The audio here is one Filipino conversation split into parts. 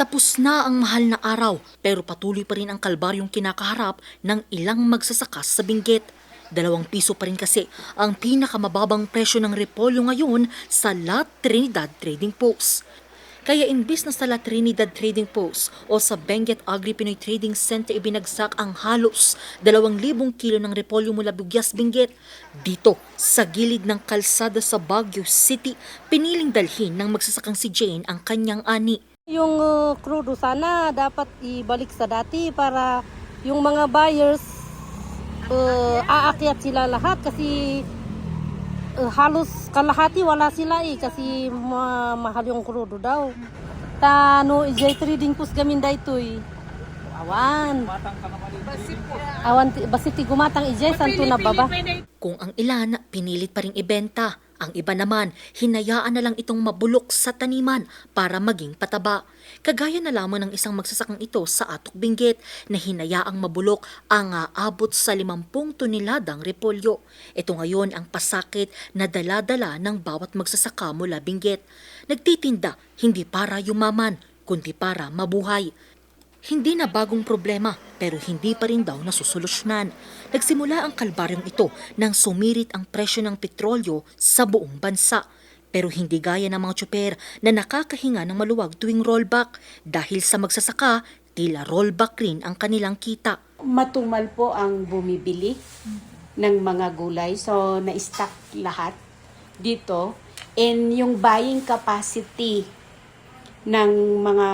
Tapos na ang mahal na araw pero patuloy pa rin ang kalbaryong kinakaharap ng ilang magsasakas sa Benguet. 2 piso pa rin kasi ang pinakamababang presyo ng repolyo ngayon sa La Trinidad Trading Post. Kaya imbis na sa La Trinidad Trading Post o sa Benguet Agri-Pinoy Trading Center ibinagsak ang halos 2,000 kilo ng repolyo mula Bugyas, Benguet, dito sa gilid ng kalsada sa Baguio City, piniling dalhin ng magsasakang si Jane ang kanyang ani. Yung crudo sana dapat ibalik sa dati para yung mga buyers aakyat sila lahat kasi halos kalahati wala sila kasi mahal yung crudo daw. Tano ijay trading post gamin da itoy. Awan basiti gumatang ijay santo na baba. Kung ang ilan pinilit pa ring ibenta, ang iba naman hinayaan na lang itong mabulok sa taniman para maging pataba. Kagaya na lamang ng isang magsasakang ito sa Atok, Benguet na hinayaang mabulok ang aabot sa 50 toneladang repolyo. Ito ngayon ang pasakit na dala-dala ng bawat magsasaka mula Benguet. Nagtitinda hindi para yumaman, kundi para mabuhay. Hindi na bagong problema pero hindi pa rin daw nasusolusyonan. Nagsimula ang kalbaryong ito nang sumirit ang presyo ng petrolyo sa buong bansa. Pero hindi gaya ng mga tsuper na nakakahinga ng maluwag tuwing rollback dahil sa magsasaka, tila rollback rin ang kanilang kita. Matumal po ang bumibili ng mga gulay. So, na-stock lahat dito. And yung buying capacity ng mga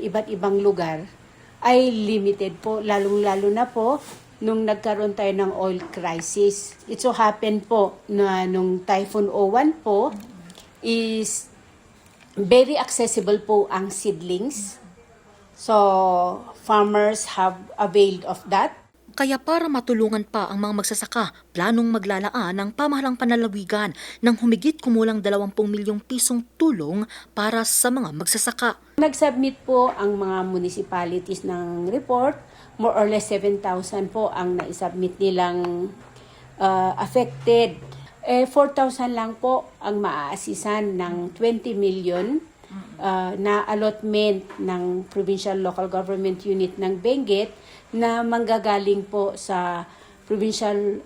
iba't ibang lugar ay limited po, lalong-lalo na po nung nagkaroon tayo ng oil crisis. It so happened po na nung Typhoon O1 po is very accessible po ang seedlings. So, farmers have availed of that. Kaya para matulungan pa ang mga magsasaka, planong maglalaan ng pamahalang panlalawigan ng humigit kumulang 20 milyong pisong tulong para sa mga magsasaka. Nag-submit po ang mga municipalities ng report. More or less 7,000 po ang na-submit nilang affected. 4,000 lang po ang maaasisan ng 20 million na allotment ng Provincial Local Government Unit ng Benguet na manggagaling po sa Provincial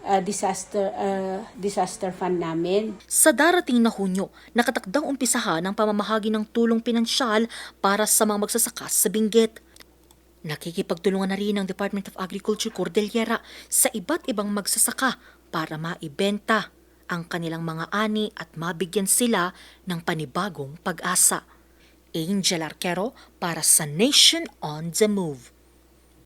Disaster Fund namin. Sa darating na Hunyo, nakatakdang umpisahan ang pamamahagi ng tulong pinansyal para sa mga magsasaka sa Benguet. Nakikipagtulungan na rin ng Department of Agriculture Cordillera sa iba't ibang magsasaka para maibenta ang kanilang mga ani at mabigyan sila ng panibagong pag-asa. Angel Arquero para sa Nation on the Move.